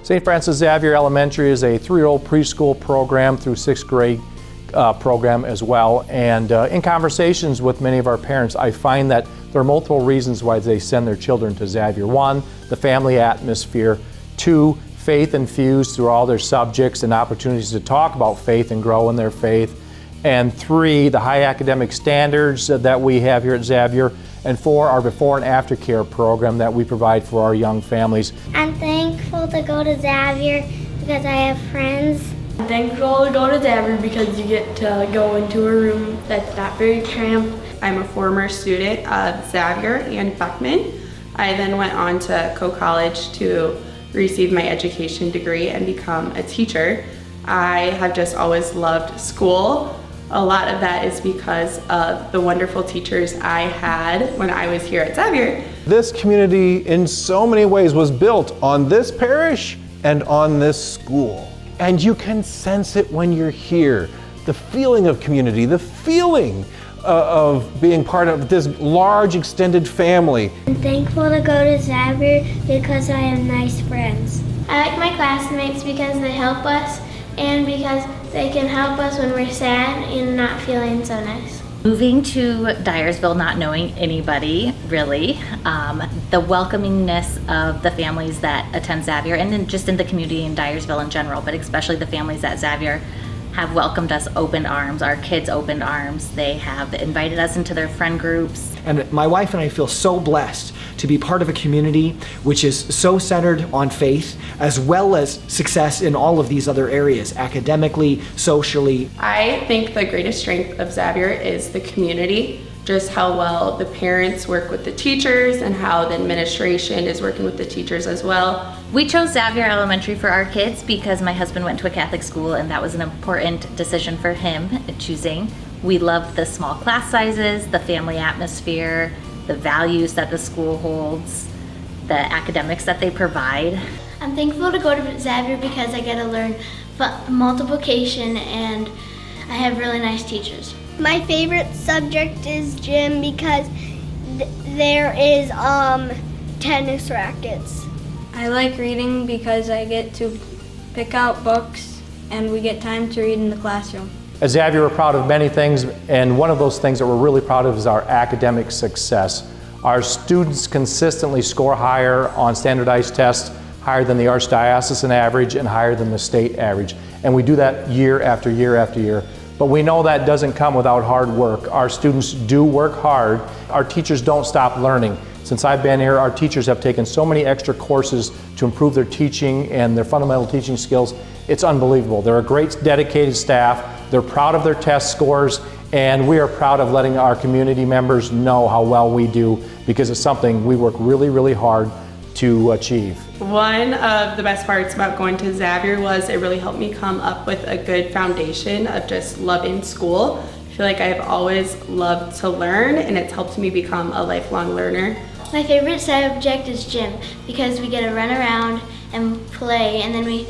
St. Francis Xavier Elementary is a 3-year-old preschool program through 6th grade program as well. And in conversations with many of our parents, I find that there are multiple reasons why they send their children to Xavier. 1, the family atmosphere. 2, faith infused through all their subjects and opportunities to talk about faith and grow in their faith. And 3, the high academic standards that we have here at Xavier. And 4, our before and after care program that we provide for our young families. I'm thankful to go to Xavier because I have friends. I'm thankful to go to Xavier because you get to go into a room that's not very cramped. I'm a former student of Xavier and Beckman. I then went on to co-college to receive my education degree and become a teacher. I have just always loved school. A lot of that is because of the wonderful teachers I had when I was here at Xavier. This community in so many ways was built on this parish and on this school. And you can sense it when you're here. The feeling of community, the feeling of being part of this large extended family. I'm thankful to go to Xavier because I have nice friends. I like my classmates because they help us and because they can help us when we're sad and not feeling so nice. Moving to Dyersville, not knowing anybody really, the welcomingness of the families that attend Xavier and then just in the community in Dyersville in general, but especially the families at Xavier have welcomed us open arms, our kids opened arms. They have invited us into their friend groups. And my wife and I feel so blessed to be part of a community which is so centered on faith as well as success in all of these other areas, academically, socially. I think the greatest strength of Xavier is the community, just how well the parents work with the teachers and how the administration is working with the teachers as well. We chose Xavier Elementary for our kids because my husband went to a Catholic school and that was an important decision for him choosing. We loved the small class sizes, the family atmosphere, the values that the school holds, the academics that they provide. I'm thankful to go to Xavier because I get to learn multiplication and I have really nice teachers. My favorite subject is gym because there is tennis rackets. I like reading because I get to pick out books and we get time to read in the classroom. At Xavier, we're proud of many things, and one of those things that we're really proud of is our academic success. Our students consistently score higher on standardized tests, higher than the archdiocesan average and higher than the state average. And we do that year after year after year. But we know that doesn't come without hard work. Our students do work hard. Our teachers don't stop learning. Since I've been here, our teachers have taken so many extra courses to improve their teaching and their fundamental teaching skills. It's unbelievable. They're a great, dedicated staff. They're proud of their test scores, and we are proud of letting our community members know how well we do because it's something we work really, really hard to achieve. One of the best parts about going to Xavier was it really helped me come up with a good foundation of just loving school. I feel like I've always loved to learn and it's helped me become a lifelong learner. My favorite subject is gym because we get to run around and play and then we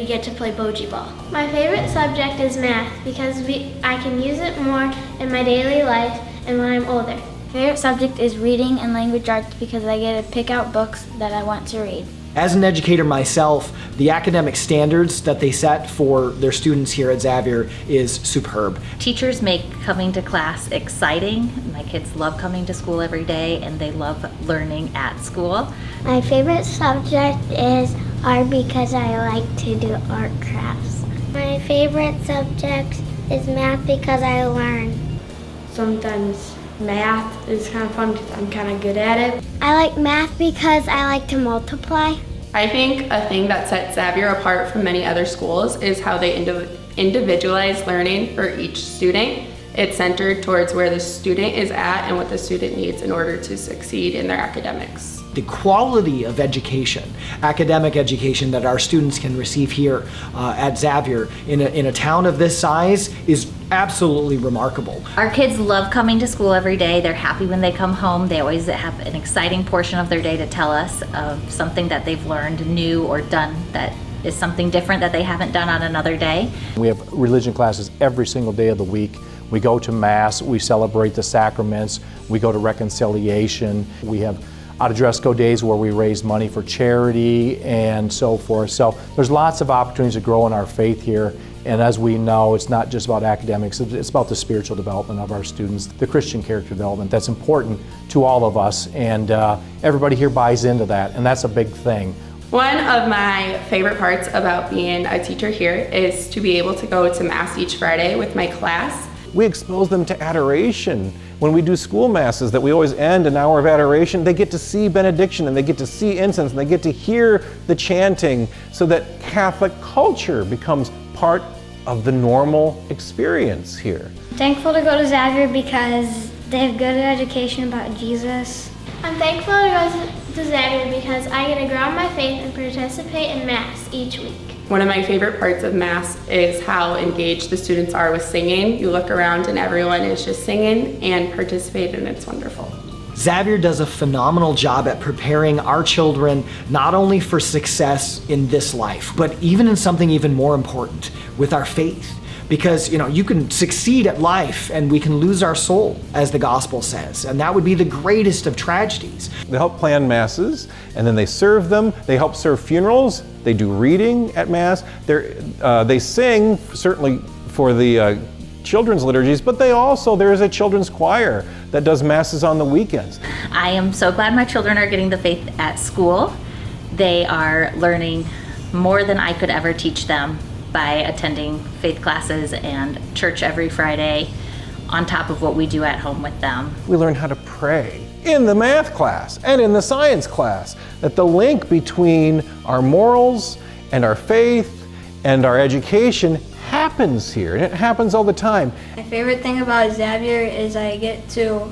get to play bocce ball. My favorite subject is math because I can use it more in my daily life and when I'm older. My favorite subject is reading and language arts because I get to pick out books that I want to read. As an educator myself, the academic standards that they set for their students here at Xavier is superb. Teachers make coming to class exciting. My kids love coming to school every day and they love learning at school. My favorite subject is art because I like to do art crafts. My favorite subject is math because I learn. Sometimes math is kind of fun because I'm kind of good at it. I like math because I like to multiply. I think a thing that sets Xavier apart from many other schools is how they individualize learning for each student. It's centered towards where the student is at and what the student needs in order to succeed in their academics. The quality of education, academic education that our students can receive here at Xavier in a town of this size is absolutely remarkable. Our kids love coming to school every day. They're happy when they come home. They always have an exciting portion of their day to tell us of something that they've learned new or done that is something different that they haven't done on another day. We have religion classes every single day of the week. We go to Mass, we celebrate the sacraments, we go to reconciliation, we have out of dress code days where we raise money for charity and so forth. So there's lots of opportunities to grow in our faith here. And as we know, it's not just about academics, it's about the spiritual development of our students, the Christian character development that's important to all of us. And everybody here buys into that, and that's a big thing. One of my favorite parts about being a teacher here is to be able to go to Mass each Friday with my class. We expose them to adoration. When we do school masses that we always end an hour of adoration, they get to see benediction and they get to see incense and they get to hear the chanting so that Catholic culture becomes part of the normal experience here. Thankful to go to Xavier because they have good education about Jesus. I'm thankful to go to Xavier because I get to grow in my faith and participate in Mass each week. One of my favorite parts of Mass is how engaged the students are with singing. You look around and everyone is just singing and participating, and it's wonderful. Xavier does a phenomenal job at preparing our children not only for success in this life, but even in something even more important, with our faith. Because, you can succeed at life and we can lose our soul, as the gospel says, and that would be the greatest of tragedies. They help plan masses, and then they serve them. They help serve funerals. They do reading at Mass. They sing, certainly for the children's liturgies, but there is a children's choir that does masses on the weekends. I am so glad my children are getting the faith at school. They are learning more than I could ever teach them by attending faith classes and church every Friday on top of what we do at home with them. We learn how to pray in the math class and in the science class, that the link between our morals and our faith and our education happens here, and it happens all the time. My favorite thing about Xavier is I get to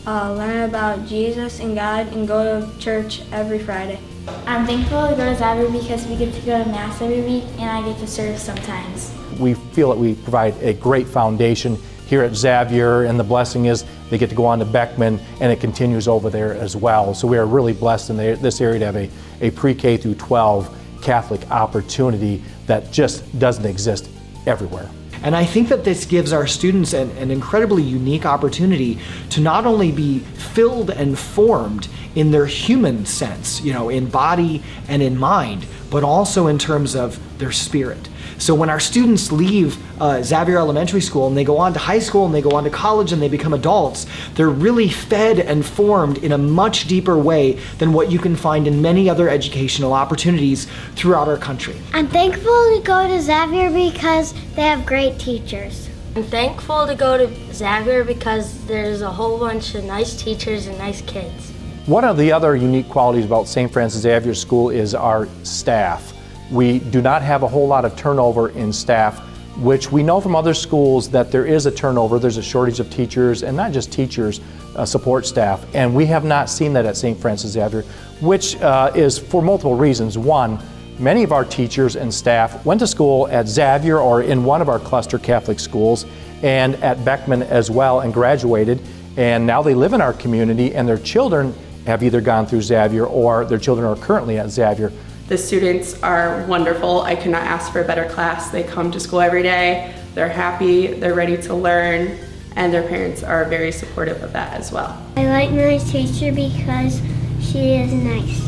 learn about Jesus and God and go to church every Friday. I'm thankful to go to Xavier because we get to go to Mass every week and I get to serve sometimes. We feel that we provide a great foundation here at Xavier, and the blessing is they get to go on to Beckman, and it continues over there as well. So we are really blessed in this area to have a pre-K through 12 Catholic opportunity that just doesn't exist everywhere. And I think that this gives our students an incredibly unique opportunity to not only be filled and formed in their human sense, in body and in mind, but also in terms of their spirit. So when our students leave Xavier Elementary School and they go on to high school and they go on to college and they become adults, they're really fed and formed in a much deeper way than what you can find in many other educational opportunities throughout our country. I'm thankful to go to Xavier because they have great teachers. I'm thankful to go to Xavier because there's a whole bunch of nice teachers and nice kids. One of the other unique qualities about St. Francis Xavier School is our staff. We do not have a whole lot of turnover in staff, which we know from other schools that there is a turnover. There's a shortage of teachers, and not just teachers, support staff. And we have not seen that at St. Francis Xavier, which is for multiple reasons. One, many of our teachers and staff went to school at Xavier or in one of our cluster Catholic schools and at Beckman as well and graduated. And now they live in our community, and their children have either gone through Xavier or their children are currently at Xavier. The students are wonderful. I could not ask for a better class. They come to school every day. They're happy, they're ready to learn, and their parents are very supportive of that as well. I like my teacher because she is nice.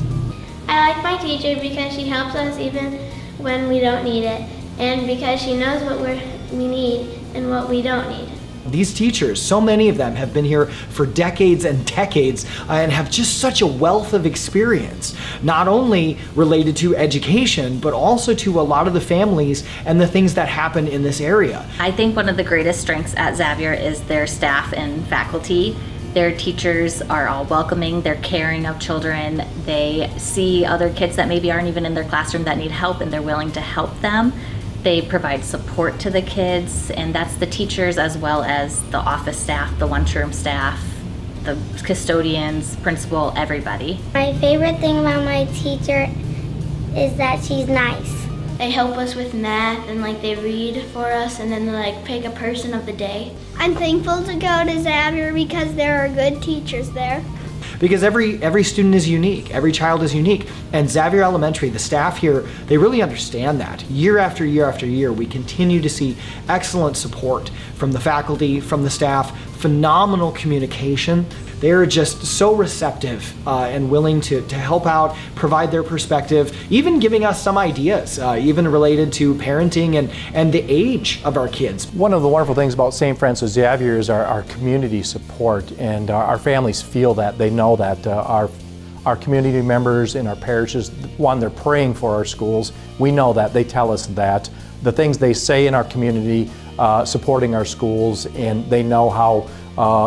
I like my teacher because she helps us even when we don't need it, and because she knows what we need and what we don't need. These teachers, so many of them have been here for decades and decades and have just such a wealth of experience, not only related to education, but also to a lot of the families and the things that happen in this area. I think one of the greatest strengths at Xavier is their staff and faculty. Their teachers are all welcoming, they're caring of children, they see other kids that maybe aren't even in their classroom that need help, and they're willing to help them. They provide support to the kids, and that's the teachers as well as the office staff, the lunchroom staff, the custodians, principal, everybody. My favorite thing about my teacher is that she's nice. They help us with math and they read for us, and then they pick a person of the day. I'm thankful to go to Xavier because there are good teachers there. Because every student is unique, every child is unique. And Xavier Elementary, the staff here, they really understand that. Year after year after year, we continue to see excellent support from the faculty, from the staff, phenomenal communication. They are just so receptive and willing to help out, provide their perspective, even giving us some ideas, even related to parenting and the age of our kids. One of the wonderful things about St. Francis Xavier is our community support, and our families feel that. They know that our community members in our parishes, one, they're praying for our schools. We know that. They tell us that. The things they say in our community supporting our schools, and they know how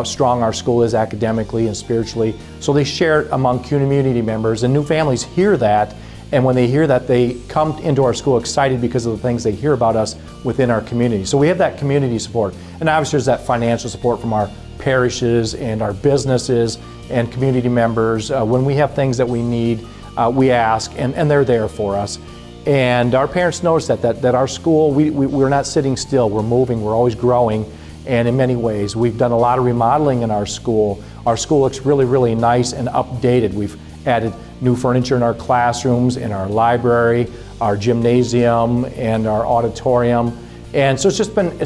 strong our school is academically and spiritually. So they share it among community members, and new families hear that, and when they hear that, they come into our school excited because of the things they hear about us within our community. So we have that community support, and obviously there's that financial support from our parishes and our businesses and community members. When we have things that we need, we ask, and they're there for us. And our parents notice that our school, we're not sitting still, we're moving, we're always growing. And in many ways, we've done a lot of remodeling in our school. Our school looks really, really nice and updated. We've added new furniture in our classrooms, in our library, our gymnasium, and our auditorium. And so it's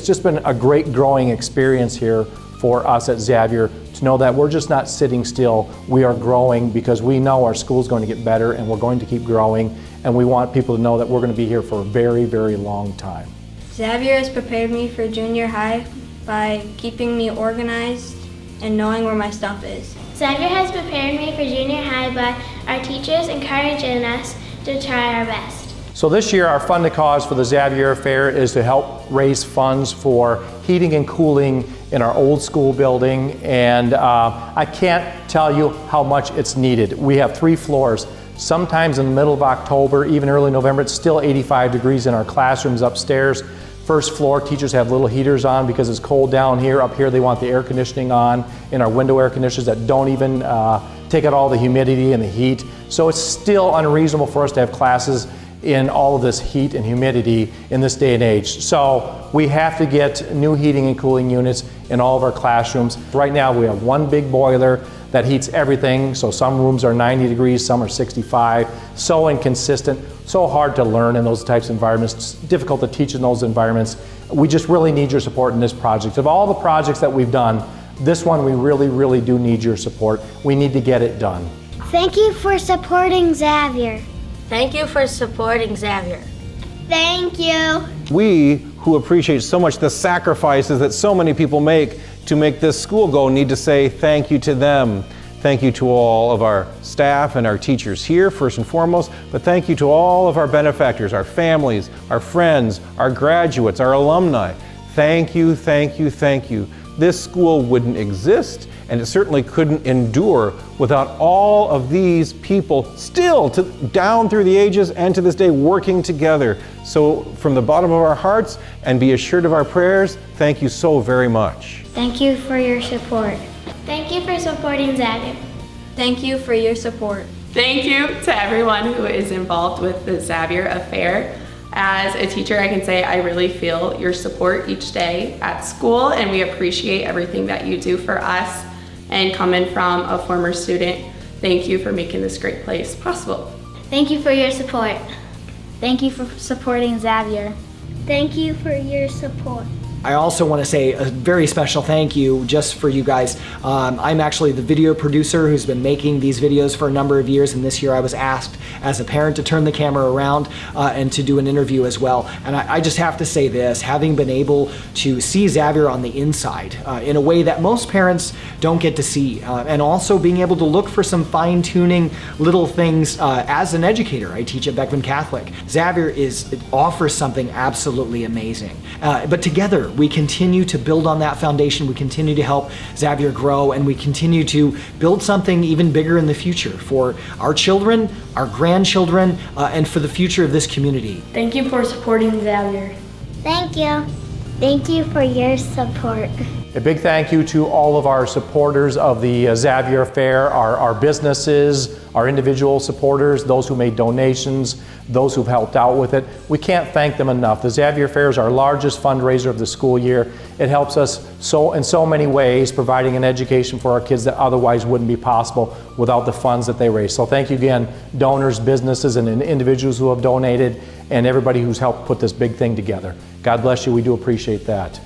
just been a great growing experience here for us at Xavier to know that we're just not sitting still. We are growing because we know our school's going to get better and we're going to keep growing, and we want people to know that we're going to be here for a very, very long time. Xavier has prepared me for junior high by keeping me organized and knowing where my stuff is. Xavier has prepared me for junior high by our teachers encouraging us to try our best. So this year our funded cause for the Xavier Affair is to help raise funds for heating and cooling in our old school building, and I can't tell you how much it's needed. We have 3 floors. Sometimes in the middle of October, even early November, it's still 85 degrees in our classrooms upstairs. First floor, teachers have little heaters on because it's cold down here. Up here, they want the air conditioning on in our window air conditioners that don't even take out all the humidity and the heat. So it's still unreasonable for us to have classes in all of this heat and humidity in this day and age. So we have to get new heating and cooling units in all of our classrooms. Right now, we have one big boiler that heats everything. So some rooms are 90 degrees, some are 65. So inconsistent, so hard to learn in those types of environments. It's difficult to teach in those environments. We just really need your support in this project. Of all the projects that we've done, this one we really, really do need your support. We need to get it done. Thank you for supporting Xavier. Thank you for supporting Xavier. Thank you. We, who appreciate so much the sacrifices that so many people make to make this school go, need to say thank you to them. Thank you to all of our staff and our teachers here, first and foremost, but thank you to all of our benefactors, our families, our friends, our graduates, our alumni. Thank you, thank you, thank you. This school wouldn't exist, and it certainly couldn't endure without all of these people still down through the ages and to this day working together. So from the bottom of our hearts and be assured of our prayers, thank you so very much. Thank you for your support. Thank you for supporting Xavier. Thank you for your support. Thank you to everyone who is involved with the Xavier Affair. As a teacher, I can say I really feel your support each day at school, and we appreciate everything that you do for us. And coming from a former student, thank you for making this great place possible. Thank you for your support. Thank you for supporting Xavier. Thank you for your support. I also want to say a very special thank you just for you guys. I'm actually the video producer who's been making these videos for a number of years, and this year I was asked as a parent to turn the camera around and to do an interview as well. And I just have to say this, having been able to see Xavier on the inside in a way that most parents don't get to see, and also being able to look for some fine-tuning little things as an educator. I teach at Beckman Catholic. Xavier offers something absolutely amazing. But together, we continue to build on that foundation. We continue to help Xavier grow, and we continue to build something even bigger in the future for our children, our grandchildren, and for the future of this community. Thank you for supporting Xavier. Thank you. Thank you for your support. A big thank you to all of our supporters of the Xavier Affair, our businesses, our individual supporters, those who made donations, those who've helped out with it. We can't thank them enough. The Xavier Affair is our largest fundraiser of the school year. It helps us in so many ways, providing an education for our kids that otherwise wouldn't be possible without the funds that they raise. So thank you again, donors, businesses, and individuals who have donated, and everybody who's helped put this big thing together. God bless you. We do appreciate that.